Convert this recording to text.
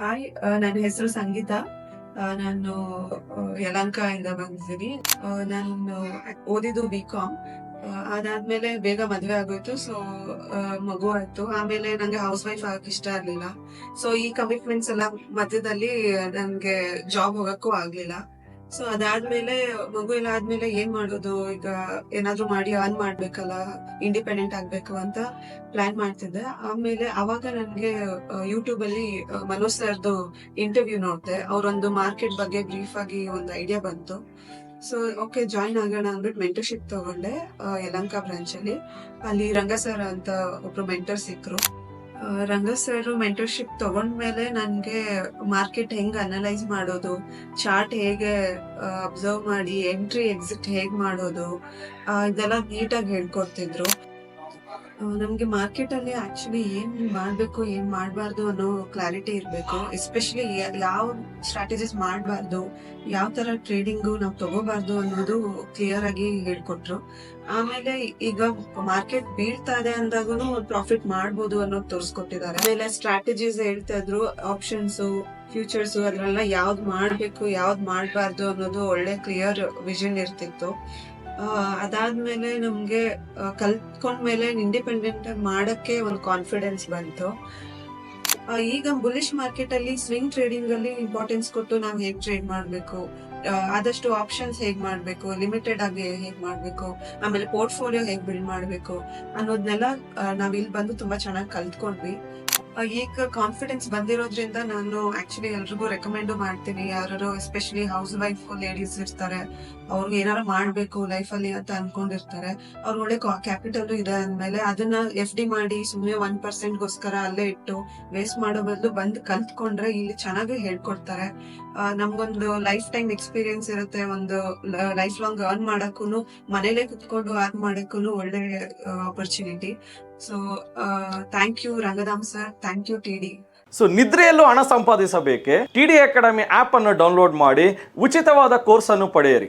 Hi, ನನ್ನ ಹೆಸರು ಸಂಗೀತ. ನಾನು ಯಲಹಂಕ ಇಂದ ಬಂದಿದ್ದೀನಿ. ನಾನು ಓದಿದ್ದು BCom. ಅದಾದ್ಮೇಲೆ ಬೇಗ ಮದ್ವೆ ಆಗೋಯ್ತು. ಸೊ ಮಗು ಆಯ್ತು. ಆಮೇಲೆ ನಂಗೆ ಹೌಸ್ ವೈಫ್ ಆಗಕ್ ಇಷ್ಟ ಇರ್ಲಿಲ್ಲ. ಸೊ ಈ ಕಮಿಟ್ಮೆಂಟ್ಸ್ ಎಲ್ಲ ಮಧ್ಯದಲ್ಲಿ ನನ್ಗೆ ಜಾಬ್ ಹೋಗಕ್ಕೂ ಆಗ್ಲಿಲ್ಲ. ಸೊ ಅದಾದ್ಮೇಲೆ ಮಗು ಎಲ್ಲ ಆದ್ಮೇಲೆ ಏನ್ ಮಾಡೋದು, ಈಗ ಏನಾದ್ರು ಮಾಡಿ ಅರ್ನ್ ಮಾಡ್ಬೇಕಲ್ಲ, ಇಂಡಿಪೆಂಡೆಂಟ್ ಆಗ್ಬೇಕು ಅಂತ ಪ್ಲಾನ್ ಮಾಡ್ತಿದ್ದೆ. ಆಮೇಲೆ ಅವಾಗ ನನ್ಗೆ ಯೂಟ್ಯೂಬ್ ಅಲ್ಲಿ ಮನೋಜ್ ಸರ್ದು ಇಂಟರ್ವ್ಯೂ ನೋಡ್ದೆ. ಅವ್ರೊಂದು ಮಾರ್ಕೆಟ್ ಬಗ್ಗೆ ಬ್ರೀಫ್ ಆಗಿ ಒಂದು ಐಡಿಯಾ ಬಂತು. ಸೊ ಓಕೆ, ಜಾಯಿನ್ ಆಗೋಣ ಅಂದ್ಬಿಟ್ಟು ಮೆಂಟರ್ಶಿಪ್ ತಗೊಂಡೆ ಯಲಹಂಕ ಬ್ರಾಂಚ್ ಅಲ್ಲಿ. ಅಲ್ಲಿ ರಂಗ ಸರ್ ಅಂತ ಒಬ್ರು ಮೆಂಟರ್ ಸಿಕ್ರು. ರಂಗ ಸರ್ ಮೆಂಟರ್ಶಿಪ್ ತಗೊಂಡ್ಮೇಲೆ ನನ್ಗೆ ಮಾರ್ಕೆಟ್ ಹೆಂಗ್ ಅನಲೈಸ್ ಮಾಡೋದು, ಚಾರ್ಟ್ ಹೇಗೆ ಅಬ್ಸರ್ವ್ ಮಾಡಿ ಎಂಟ್ರಿ ಎಕ್ಸಿಟ್ ಹೇಗ್ ಮಾಡೋದು, ಇದೆಲ್ಲ ನೀಟಾಗಿ ಹೇಳ್ಕೊಡ್ತಿದ್ರು. ನಮ್ಗೆ ಮಾರ್ಕೆಟ್ ಅಲ್ಲಿ ಆಕ್ಚುಲಿ ಏನ್ ಮಾಡ್ಬೇಕು ಏನ್ ಮಾಡ್ಬಾರ್ದು ಅನ್ನೋ ಕ್ಲಾರಿಟಿ ಇರ್ಬೇಕು. ಎಸ್ಪೆಷಲಿ ಯಾವ ಸ್ಟ್ರಾಟಜೀಸ್ ಮಾಡ್ಬಾರ್ದು, ಯಾವ ತರ ಟ್ರೇಡಿಂಗ್ ನಾವು ತಗೋಬಾರ್ದು ಅನ್ನೋದು ಕ್ಲಿಯರ್ ಆಗಿ ಹೇಳ್ಕೊಟ್ರು. ಆಮೇಲೆ ಈಗ ಮಾರ್ಕೆಟ್ ಬೀಳ್ತಾ ಇದೆ ಅಂದಾಗೂ ಪ್ರಾಫಿಟ್ ಮಾಡ್ಬೋದು ಅನ್ನೋದು ತೋರಿಸ್ಕೊಟ್ಟಿದ್ದಾರೆ. ಆಮೇಲೆ ಸ್ಟ್ರಾಟಜೀಸ್ ಹೇಳ್ತಾ ಇದ್ರು, ಆಪ್ಷನ್ಸ್, ಫ್ಯೂಚರ್ಸ್, ಅದ್ರೆಲ್ಲ ಯಾವ್ದ್ ಮಾಡ್ಬೇಕು ಯಾವ್ದ್ ಮಾಡ್ಬಾರ್ದು ಅನ್ನೋದು ಒಳ್ಳೆ ಕ್ಲಿಯರ್ ವಿಷನ್ ಇರ್ತಿತ್ತು. ಅದಾದ್ಮೇಲೆ ನಮ್ಗೆ ಕಲ್ತ್ಕೊಂಡ್ಮೇಲೆ ಇಂಡಿಪೆಂಡೆಂಟ್ ಆಗಿ ಮಾಡಕ್ಕೆ ಒಂದು ಕಾನ್ಫಿಡೆನ್ಸ್ ಬಂತು. ಈಗ ಬುಲಿಶ್ ಮಾರ್ಕೆಟ್ ಅಲ್ಲಿ ಸ್ವಿಂಗ್ ಟ್ರೇಡಿಂಗ್ ಅಲ್ಲಿ ಇಂಪಾರ್ಟೆನ್ಸ್ ಕೊಟ್ಟು ನಾವ್ ಹೇಗ್ ಟ್ರೇಡ್ ಮಾಡ್ಬೇಕು, ಆದಷ್ಟು ಆಪ್ಷನ್ಸ್ ಹೇಗ್ ಮಾಡ್ಬೇಕು, ಲಿಮಿಟೆಡ್ ಆಗಿ ಹೇಗ್ ಮಾಡ್ಬೇಕು, ಆಮೇಲೆ ಪೋರ್ಟ್ಫೋಲಿಯೋ ಹೇಗ್ ಬಿಲ್ಡ್ ಮಾಡ್ಬೇಕು ಅನ್ನೋದ್ನೆಲ್ಲ ನಾವ್ ಇಲ್ಲಿ ಬಂದು ತುಂಬಾ ಚೆನ್ನಾಗಿ ಕಲ್ತ್ಕೊಂಡ್ವಿ. ಈಗ ಕಾನ್ಫಿಡೆನ್ಸ್ ಬಂದಿರೋದ್ರಿಂದ ನಾನು ಆಕ್ಚುಲಿ ಎಲ್ರಿಗೂ ರೆಕಮೆಂಡ್ ಮಾಡ್ತೀನಿ. ಯಾರು ಎಸ್ಪೆಷಲಿ ಹೌಸ್ ವೈಫ್ ಲೇಡೀಸ್ ಇರ್ತಾರೆ, ಅವ್ರಿಗೆ ಏನಾರು ಮಾಡ್ಬೇಕು ಲೈಫ್ ಅಲ್ಲಿ ಅಂತ ಅನ್ಕೊಂಡಿರ್ತಾರೆ, ಅವ್ರ ಒಳ್ಳೆ ಕ್ಯಾಪಿಟಲ್ ಇದೆ ಅಂದ್ಮೇಲೆ ಅದನ್ನ FD ಮಾಡಿ ಸುಮ್ನೆ 1% ಗೋಸ್ಕರ ಅಲ್ಲೇ ಇಟ್ಟು ವೇಸ್ಟ್ ಮಾಡೋ ಬದಲು ಬಂದು ಕಲ್ತ್ಕೊಂಡ್ರೆ ಇಲ್ಲಿ ಚೆನ್ನಾಗಿ ಹೇಳ್ಕೊಡ್ತಾರೆ. ನಮ್ಗೊಂದು ಲೈಫ್ ಟೈಮ್ ಎಕ್ಸ್ಪೀರಿಯನ್ಸ್ ಇರುತ್ತೆ. ಒಂದು ಲೈಫ್ ಲಾಂಗ್ ಅರ್ನ್ ಮಾಡಕ್ಕೂ, ಮನೇಲೆ ಕುತ್ಕೊಂಡು ಅರ್ನ್ ಮಾಡಕ್ಕೂ ಒಳ್ಳೆ opportunity. So thank you Rangadham sir, thank you TD. So ನಿದ್ರೆಯಲ್ಲೂ ಹಣ ಸಂಪಾದಿಸಬೇಕೆ? TD ಅಕಾಡೆಮಿ ಆಪ್ ಅನ್ನು ಡೌನ್ಲೋಡ್ ಮಾಡಿ ಉಚಿತವಾದ ಕೋರ್ಸ್ ಅನ್ನು ಪಡೆಯಿರಿ.